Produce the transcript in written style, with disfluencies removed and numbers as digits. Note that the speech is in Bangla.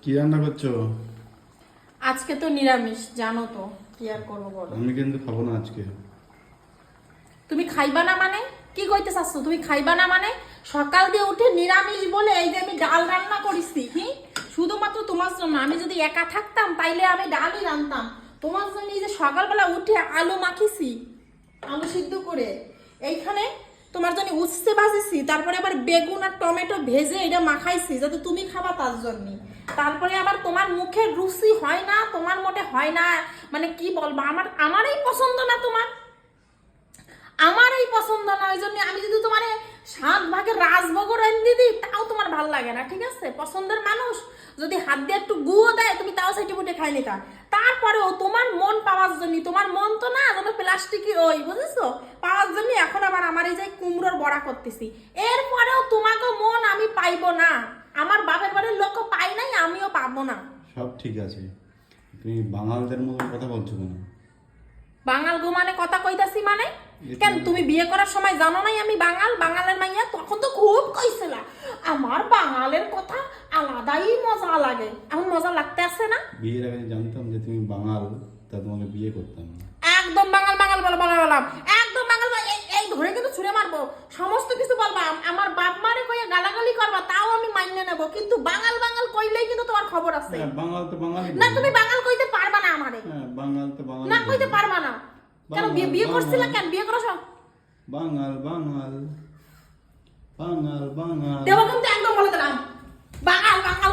কি রান্না করছো? আজকে তো নিরামিষ, জানো তো, কি আর করবো বলো। আমি কিন্তু খাবো না আজকে। তুমি খাইবা না মানে? কি কইতে চাচ্ছ? তুমি খাইবা না মানে? সকাল দিয়ে উঠে নিরামিষ বলে এই যে আমি ডাল রান্না করেছি, শুধুমাত্র তোমার জন্য। আমি যদি একা থাকতাম তাইলে আমি ডালই রান্তাম। তোমার জন্য এই যে সকালবেলা উঠে আলু মাখিছি, আলু সিদ্ধ করে এইখানে তোমার জন্য উচ্ছে ভাজিছি, তারপরে আবার বেগুন আর টমেটো ভেজে এটা মাখাইছি যাতে তুমি খাবা তার জন্য। তারপরে আবার তোমার মুখের রুচি হয় না, তোমার মোটে হয় না, মানে কি বলবো, আমারই পছন্দ না তোমার, আমার এই পছন্দ না। ওই জন্য আমি যদি তোমার 7 ভাগের রাজভোগ রেঁধে দিই তাও তোমার ভাল লাগে না, ঠিক আছে? পছন্দের মানুষ যদি হাত দিয়ে একটু গুঁড়ো দেয় তুমি তাও সেটি বুটে খাই নিতা। তারপরেও তোমার মন পাওয়ার জন্য, তোমার মন তো না যেন প্লাস্টিকের ওই, বুঝেছো, পাওয়ার জন্য এখন আবার আমার এই যে কুমড়োর বড়া করতেছি। এরপরেও তোমাকে মন আমি পাইবো না, আমার বাপের বাড়ির লোকও পাই নাই, আমিও পাবো না। সব ঠিক আছে, তুমি বাঙালদের মতো কথা বলছো কেন? বাঙাল গো মানে কথা কইতাছি মানে? কেন তুমি বিয়ে করার সময় জানো নাই আমি বাঙাল, বাঙালের মাইয়া? তখন তো খুব কইছিলা আমার বাঙালের কথা আলাদাই মজা লাগে। এখন মজা লাগতে আছে না? বিয়ের আগে জানতাম যে তুমি বাঙাল, তা তোমাকে বিয়ে করতাম না। একদম বাঙাল বাঙাল বললাম, একদম বাঙাল। এই ধরে কিন্তু ছুঁড়ে মারবো, সমস্ত কিছু বলবা, আমার বাপ মারে কইয়া গালাগালি করবা তাও আমি মাইনে নেবো, কিন্তু বাঙাল বাঙাল কইলেই কিন্তু তোমার খবর আছে। হ্যাঁ, বাঙাল তো বাঙালি না, তুমি বাঙাল কইতে পারবা না আমারে। হ্যাঁ, বাঙাল তো বাঙালি না কইতে পারবা না। কেন বিয়ে করছিলা? কেন বিয়ে করছ? বাঙাল বাঙাল বাঙাল বাঙাল দেবো কিন্তু একদম বলে দিলাম, বাঙাল বাঙাল